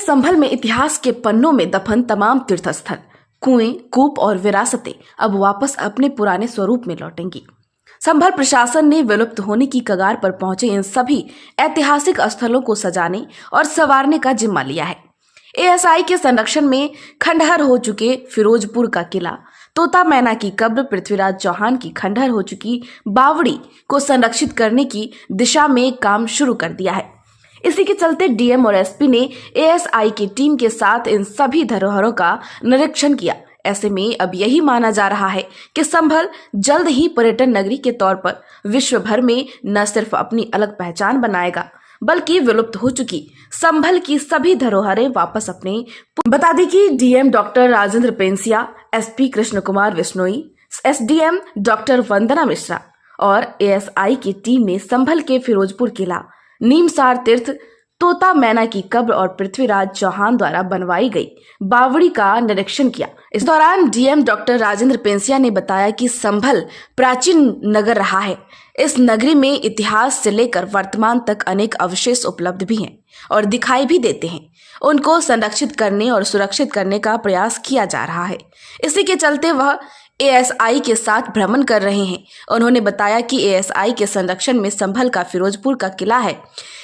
संभल में इतिहास के पन्नों में दफन तमाम तीर्थस्थल, कुएं, कूप और विरासतें अब वापस अपने पुराने स्वरूप में लौटेंगी। संभल प्रशासन ने विलुप्त होने की कगार पर पहुंचे इन सभी ऐतिहासिक स्थलों को सजाने और संवारने का जिम्मा लिया है। एएसआई के संरक्षण में खंडहर हो चुके फिरोजपुर का किला, तोता मैना की कब्र, पृथ्वीराज चौहान की खंडहर हो चुकी बावड़ी को संरक्षित करने की दिशा में काम शुरू कर दिया है। इसी के चलते डीएम और एसपी ने एएसआई की टीम के साथ इन सभी धरोहरों का निरीक्षण किया। ऐसे में अब यही माना जा रहा है कि संभल जल्द ही पर्यटन नगरी के तौर पर विश्व भर में न सिर्फ अपनी अलग पहचान बनाएगा, बल्कि विलुप्त हो चुकी संभल की सभी धरोहरें वापस अपने। बता दें कि DM doctor Rajendra Pensia, SP Krishna Kumar Vishnoi, SDM doctor Vandana Mishra और एएसआई की टीम ने संभल के फिरोजपुर किला, नीमसार तीर्थ, तोता मैना की कब्र और पृथ्वीराज चौहान द्वारा बनवाई गई बावड़ी का निरीक्षण किया। इस दौरान डीएम डॉक्टर राजेंद्र पेंसिया ने बताया कि संभल प्राचीन नगर रहा है। इस नगरी में इतिहास से लेकर वर्तमान तक अनेक अवशेष उपलब्ध भी हैं और दिखाई भी देते हैं। उनको संरक्षित करने और सुरक्षित करने का प्रयास किया जा रहा है। इसी के चलते वह एएसआई के साथ भ्रमण कर रहे हैं। उन्होंने बताया कि एएसआई के संरक्षण में संभल का फिरोजपुर का किला है।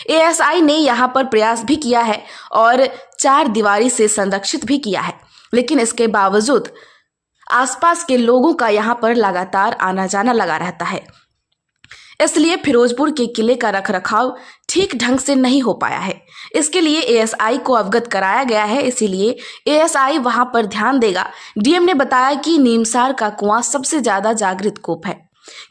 एएसआई ने यहां पर प्रयास भी किया है और 4 दीवारी से संरक्षित भी किया है, लेकिन इसके बावजूद आसपास के लोगों का यहां पर लगातार आना जाना लगा रहता है। इसलिए फिरोजपुर के किले का रखरखाव ठीक ढंग से नहीं हो पाया है। इसके लिए एएसआई को अवगत कराया गया है, इसीलिए एएसआई वहां पर ध्यान देगा। डीएम ने बताया कि नीमसार का कुआं सबसे ज्यादा जागृत कूप है,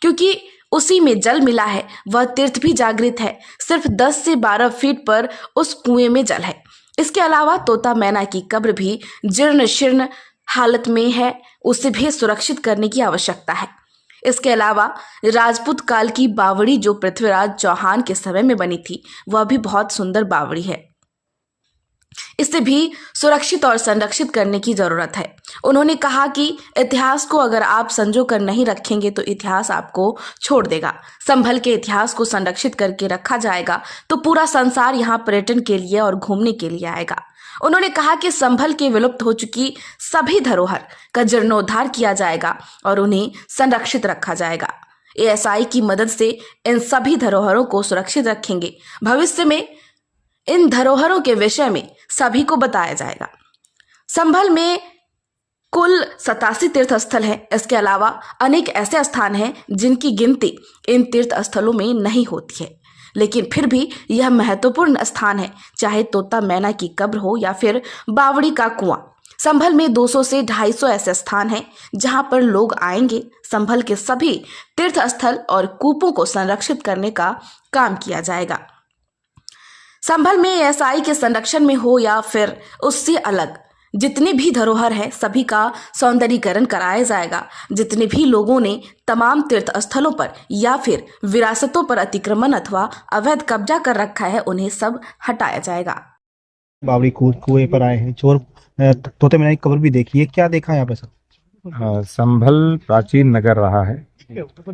क्योंकि उसी में जल मिला है। वह तीर्थ भी जागृत है। सिर्फ 10 से 12 फीट पर उस कुएं में जल है। इसके अलावा तोता मैना की कब्र भी जीर्ण शीर्ण हालत में है, उसे भी सुरक्षित करने की आवश्यकता है। इसके अलावा राजपूत काल की बावड़ी जो पृथ्वीराज चौहान के समय में बनी थी, वह भी बहुत सुंदर बावड़ी है। इसे भी सुरक्षित और संरक्षित करने की जरूरत है। उन्होंने कहा कि इतिहास को अगर आप संजो कर नहीं रखेंगे तो इतिहास आपको छोड़ देगा। संभल के इतिहास को संरक्षित करके रखा जाएगा तो पूरा संसार यहाँ पर्यटन के लिए और घूमने के लिए आएगा। उन्होंने कहा कि संभल के विलुप्त हो चुकी सभी धरोहर का जीर्णोद्धार किया जाएगा और उन्हें संरक्षित रखा जाएगा। एएसआई की मदद से इन सभी धरोहरों को सुरक्षित रखेंगे। भविष्य में इन धरोहरों के विषय में सभी को बताया जाएगा। संभल में कुल 87 तीर्थ स्थल हैं। इसके अलावा अनेक ऐसे स्थान हैं जिनकी गिनती इन तीर्थ स्थलों में नहीं होती है, लेकिन फिर भी यह महत्वपूर्ण स्थान है, चाहे तोता मैना की कब्र हो या फिर बावड़ी का कुआं। संभल में 200 से 250 ऐसे स्थान हैं जहां पर लोग आएंगे। संभल के सभी तीर्थ स्थल और कूपों को संरक्षित करने का काम किया जाएगा। संभल में एएसआई के संरक्षण में हो या फिर उससे अलग जितनी भी धरोहर है, सभी का सौंदर्यीकरण कराया जाएगा। जितने भी लोगों ने तमाम तीर्थ स्थलों पर या फिर विरासतों पर अतिक्रमण अथवा अवैध कब्जा कर रखा है, उन्हें सब हटाया जाएगा। बावड़ी कुएं पर आए हैं, चोर तोते मैना की कब्र भी देखी है, क्या देखा है यहाँ पे सर? संभल प्राचीन नगर रहा है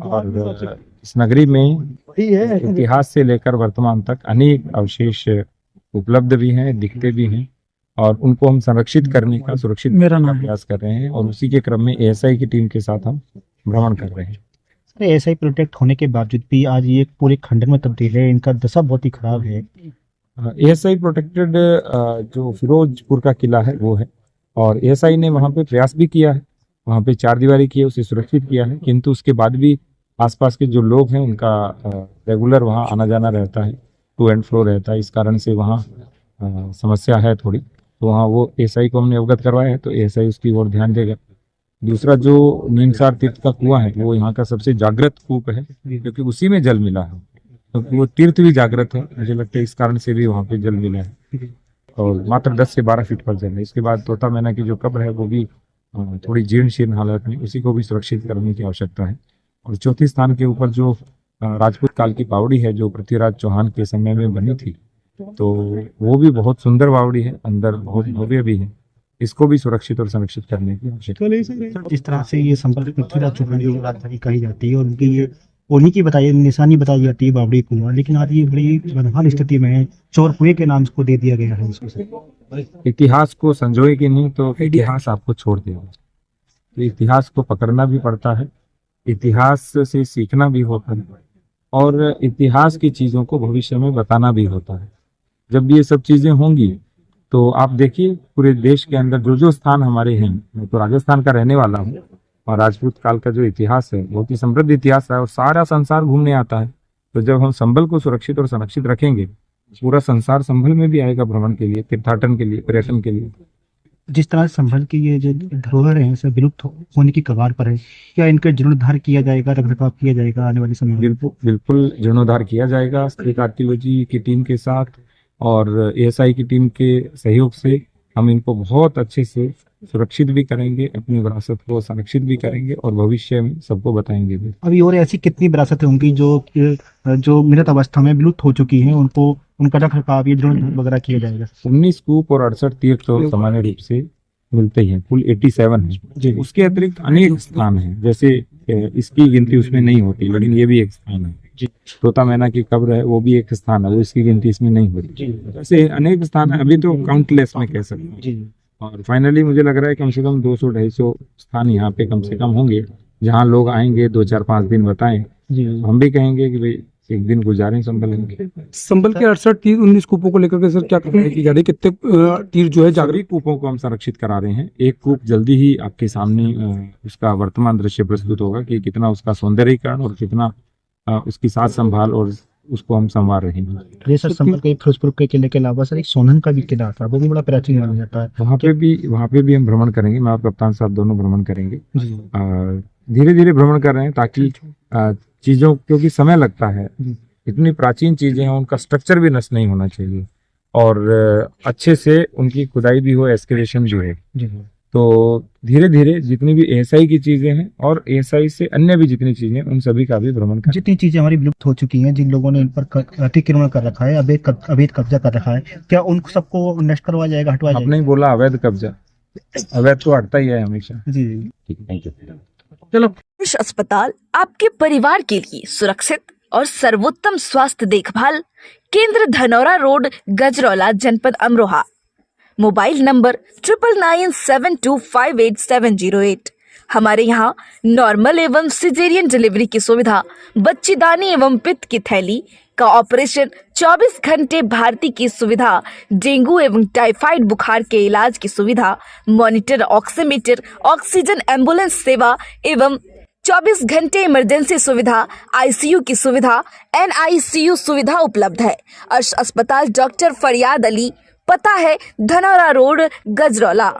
और इस नगरी में इतिहास से लेकर वर्तमान तक अनेक अवशेष उपलब्ध भी हैं, दिखते भी हैं और उनको हम संरक्षित करने का सुरक्षित प्रयास कर रहे हैं और उसी के क्रम में एएसआई की टीम के साथ हम भ्रमण कर रहे हैं। सर, एएसआई प्रोटेक्ट होने के बावजूद भी आज ये पूरे खंडर में तब्दील है, इनका दशा बहुत ही खराब है। एएसआई प्रोटेक्टेड जो फिरोजपुर का किला है वो है और एएसआई ने वहाँ पे प्रयास भी किया है, वहाँ पे 4 दीवारी की है, उसे सुरक्षित किया है, किंतु उसके बाद भी आसपास के जो लोग हैं उनका रेगुलर वहाँ आना जाना रहता है, टू एंड फ्रो रहता है। इस कारण से वहाँ समस्या है थोड़ी, तो वहाँ वो एएसआई को हमने अवगत करवाया है, तो एएसआई उसकी ओर ध्यान देगा। दूसरा जो नीमसार तीर्थ का कुआं है वो यहाँ का सबसे जागृत कूप है, क्योंकि उसी में जल मिला है, तो वो तीर्थ भी जागृत है। मुझे लगता है इस कारण से भी वहाँ पे जल मिला है और मात्र 10 से 12 फीट पर जल है। इसके बाद तोता मैना की जो कब्र है वो भी थोड़ी जीर्ण शीर्ण हालत में, उसी को भी सुरक्षित करने की आवश्यकता है। और चौथे स्थान के ऊपर जो राजपूत काल की बावड़ी है जो पृथ्वीराज चौहान के समय में बनी थी, तो वो भी बहुत सुंदर बावड़ी है, अंदर बहुत भव्य भी है। इसको भी सुरक्षित और संरक्षित करने की आवश्यकता है। जिस तरह से ये संभल पृथ्वीराज चौहान की राजधानी कही जाती है और उनकी ये उन्हीं की बताई निशानी बताई जाती है बावड़ी कुआं, लेकिन आज ये बड़ी बदहाल स्थिति में है, चोर कुएं के नाम को दे दिया गया है इसको। इतिहास को संजोए कि नहीं तो इतिहास आपको छोड़ देगा। तो इतिहास को पकड़ना भी पड़ता है, इतिहास से सीखना भी होता है और इतिहास की चीज़ों को भविष्य में बताना भी होता है। जब ये सब चीज़ें होंगी तो आप देखिए पूरे देश के अंदर जो जो स्थान हमारे हैं, मैं तो राजस्थान का रहने वाला हूँ और राजपूत काल का जो इतिहास है बहुत ही समृद्ध इतिहास है और सारा संसार घूमने आता है। तो जब हम संभल को सुरक्षित और संरक्षित रखेंगे, पूरा संसार संभल में भी आएगा भ्रमण के लिए, तीर्थाटन के लिए, पर्यटन के लिए। जिस तरह संभल की ये जो धरोहर है सब विलुप्त होने की कगार पर है, क्या इनका जीर्णोद्धार किया जाएगा, रखरखाव किया जाएगा आने वाले समय में? बिल्कुल बिल्कुल जीर्णोद्धार किया जाएगा स्टेट आर्कियोलॉजी की टीम के साथ और एएसआई की टीम के सहयोग से। हम इनको बहुत अच्छे से सुरक्षित भी करेंगे, अपनी विरासत को संरक्षित भी करेंगे और भविष्य में सबको बताएंगे भी। अभी और ऐसी कितनी विरासतें होंगी जो मृत अवस्था में विलुप्त हो चुकी हैं, उनको उनका रखरखाव या जीर्णोद्धार वगैरह किया जाएगा? 19 कूप और 68 तीर्थ तो सामान्य रूप से मिलते ही हैं, कुल 87 है। उसके अतिरिक्त अनेक स्थान हैं, जैसे इसकी गिनती उसमें नहीं होती, लेकिन ये भी एक स्थान है। तोता मैना की कब्र है, वो भी एक स्थान है, वो इसकी गिनती इसमें नहीं होती। ऐसे अनेक स्थान है, अभी तो काउंटलेस में कह सकते हैं। और फाइनली मुझे लग रहा है कम से कम 200-250 स्थान यहाँ पे कम से कम होंगे, जहाँ लोग आएंगे 2-4-5 दिन बताएं। हम भी कहेंगे कि भाई एक दिन गुजारें संभल में। संभल के 68 तीर 19 कूपों को लेकर के सर क्या कार्रवाई की जा रही है? कितने तीर जो है सभी कूपों को हम संरक्षित करा रहे हैं। एक कूप जल्दी ही आपके सामने उसका वर्तमान दृश्य प्रस्तुत होगा कि कितना उसका सौंदर्यीकरण और कितना उसकी साथ संभाल और उसको हम संवार रहे हैं। ये सर संभल के फिरोजपुर के किले के अलावा सर एक सोनन का भी किला था, वो भी बड़ा प्राचीन माना जाता है। वहाँ पे भी हम भ्रमण करेंगे, मैं और कप्तान साहब दोनों भ्रमण करेंगे। धीरे धीरे भ्रमण कर रहे हैं ताकि चीजों, क्योंकि समय लगता है, इतनी प्राचीन चीजें हैं, उनका स्ट्रक्चर भी नष्ट नहीं होना चाहिए और अच्छे से उनकी खुदाई भी हो, एक्सकेवेशन भी है। तो धीरे धीरे जितनी भी एएसआई की चीजें हैं और एएसआई से अन्य भी जितनी चीजें, उन सभी का भी भ्रमण करें। जितनी चीजें हमारी विलुप्त हो चुकी हैं, जिन लोगों ने इन पर अतिक्रमण कर रखा है, अवैध कब्जा कर रखा है, क्या उन सबको नष्ट करवाया जाएगा, हटवाया जाएगा? आपने बोला अवैध कब्जा, अवैध तो हटता ही है हमेशा। जी ठीक, थैंक यू। चलो। आयुष अस्पताल आपके परिवार के लिए सुरक्षित और सर्वोत्तम स्वास्थ्य देखभाल। केंद्र धनौरा रोड, गजरौला, जनपद अमरोहा। Mobile number 9997258708। हमारे यहाँ नॉर्मल एवं सिजेरियन डिलीवरी की सुविधा, बच्चेदानी एवं पित्त की थैली का ऑपरेशन, 24 घंटे भारती की सुविधा, डेंगू एवं टाइफाइड बुखार के इलाज की सुविधा, मॉनिटर, ऑक्सीमीटर, ऑक्सीजन एम्बुलेंस सेवा एवं 24 घंटे इमरजेंसी सुविधा, आईसीयू की सुविधा, एनआईसीयू सुविधा उपलब्ध है। आयुष अस्पताल डॉक्टर फरियाद अली, पता है धनौरा रोड, गजरौला।